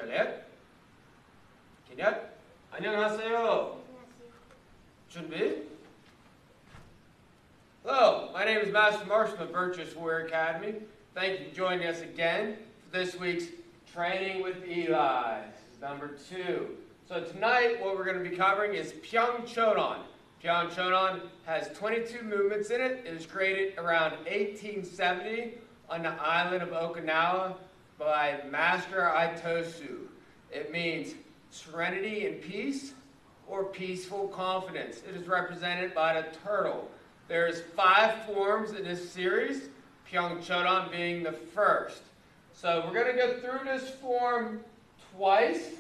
잘해? 기냐? 안녕하세요. 준비? Hello, my name is Master Marshall of Virtuous Warrior Academy. Thank you for joining us again for this week's Training with Eli. This is number 2. So tonight what we're going to be covering is Pyung Ahn Cho Dan. Pyung Ahn Cho Dan has 22 movements in it. It was created around 1870 on the island of Okinawa by Master Itosu. It means serenity and peace, or peaceful confidence. It is represented by the turtle. There's 5 forms in this series, Pyung Ahn Cho Dan being the first. So we're going to go through this form twice,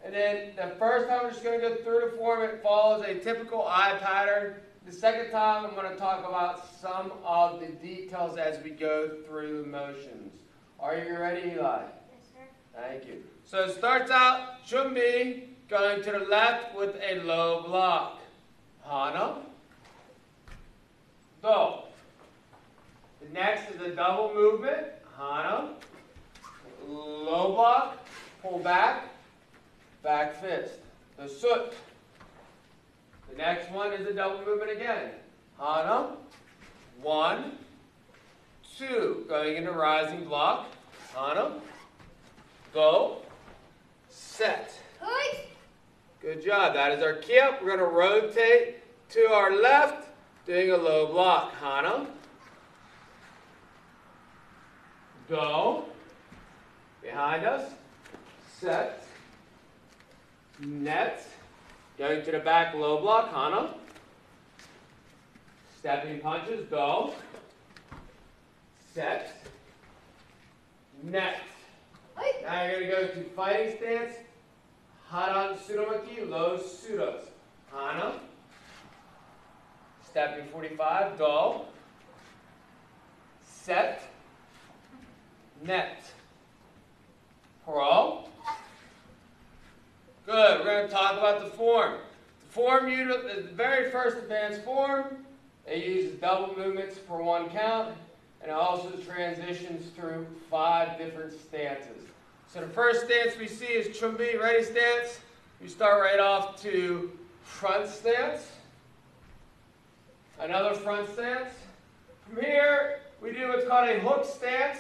and then the first time we're just going to go through the form, it follows a typical eye pattern. The second time I'm going to talk about some of the details as we go through the motions. Are you ready, Eli? Yes, sir. Thank you. So it starts out, 준비, going to the left with a low block. 하나, do. The next is a double movement. 하나, low block, pull back, back fist. The sut. The next one is a double movement again. 하나, 1, 2. Going into rising block. 하나, go, set. Good job. That is our key up. We're going to rotate to our left, doing a low block. 하나, go, behind us, set, net, going to the back, low block. 하나, stepping punches, go, set, net. Now you're going to go to fighting stance. 하단 수로마키, low pseudos. 하나. Stepping 45, do. Set. Net. Pro. Good. We're going to talk about the form. The form, the very first advanced form, it uses double movements for 1 count, and it also transitions through 5 different stances. So the first stance we see is 준비, ready stance. We start right off to front stance. Another front stance. From here, we do what's called a hook stance.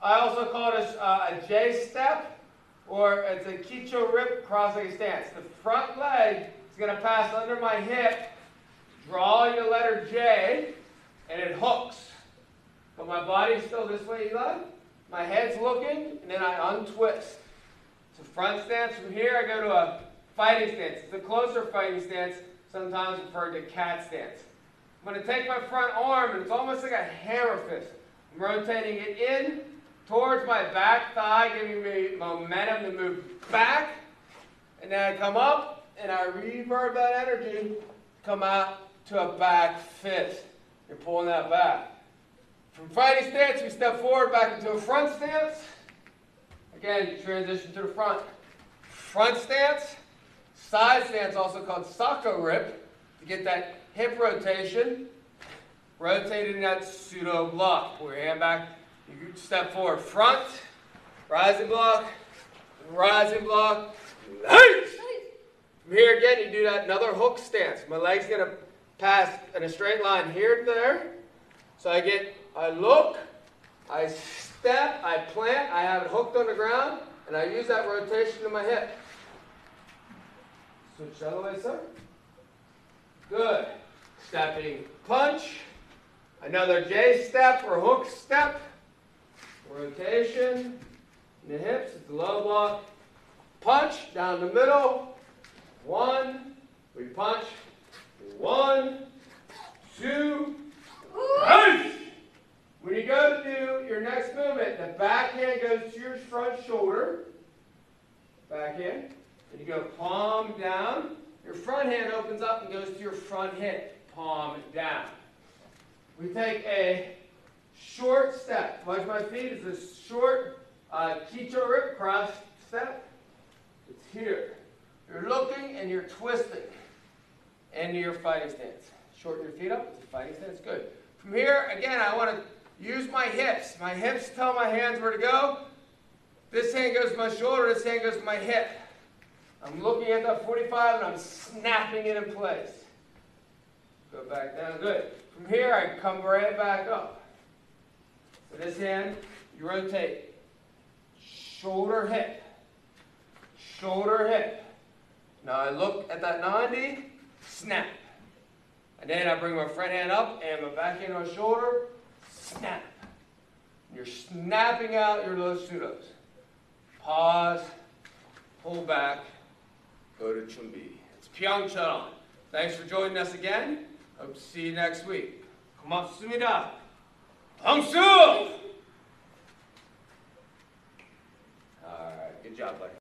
I also call it a J step, or it's a Kicho rip cross-legged stance. The front leg is going to pass under my hip, draw your letter J, and it hooks. But my body's still this way, Eli. My head's looking, and then I untwist. So front stance. From here, I go to a fighting stance. It's a closer fighting stance, sometimes referred to cat stance. I'm going to take my front arm, and it's almost like a hammer fist. I'm rotating it in towards my back thigh, giving me momentum to move back. And then I come up, and I reverb that energy, come out to a back fist. You're pulling that back. From fighting stance, we step forward back into a front stance. Again, transition to the front. Front stance, side stance, also called Sako rip, to get that hip rotation. Rotating that pseudo block. Pull your hand back, you step forward. Front, rising block, nice. From here again, you do that another hook stance. My leg's going to pass in a straight line here to there. So I look, I step, I plant, I have it hooked on the ground, and I use that rotation to my hip. Switch the other way, sir. Good. Stepping punch, another J step or hook step, rotation in the hips, it's a low block, punch down the middle, 1, we punch, 1, 2, nice. When you go to do your next movement, the backhand goes to your front shoulder, backhand, and you go palm down. Your front hand opens up and goes to your front hip, palm down. We take a short step. Watch my feet. It's a short Kicho rip cross step. It's here. You're looking and you're twisting into your fighting stance. Shorten your feet up. It's a fighting stance. Good. From here, again, I want to use my hips. My hips tell my hands where to go. This hand goes to my shoulder, this hand goes to my hip. I'm looking at that 45 and I'm snapping it in place. Go back down, good. From here, I come right back up. So this hand, you rotate. Shoulder, hip. Shoulder, hip. Now I look at that 90, snap. And then I bring my front hand up and my back hand on my shoulder, snap. You're snapping out your low pseudos. Pause, pull back, go to Chumbi. It's Pyung Ahn Cho Dan. Thanks for joining us again. Hope to see you next week. 고맙습니다. Hamsu! All right, good job, buddy.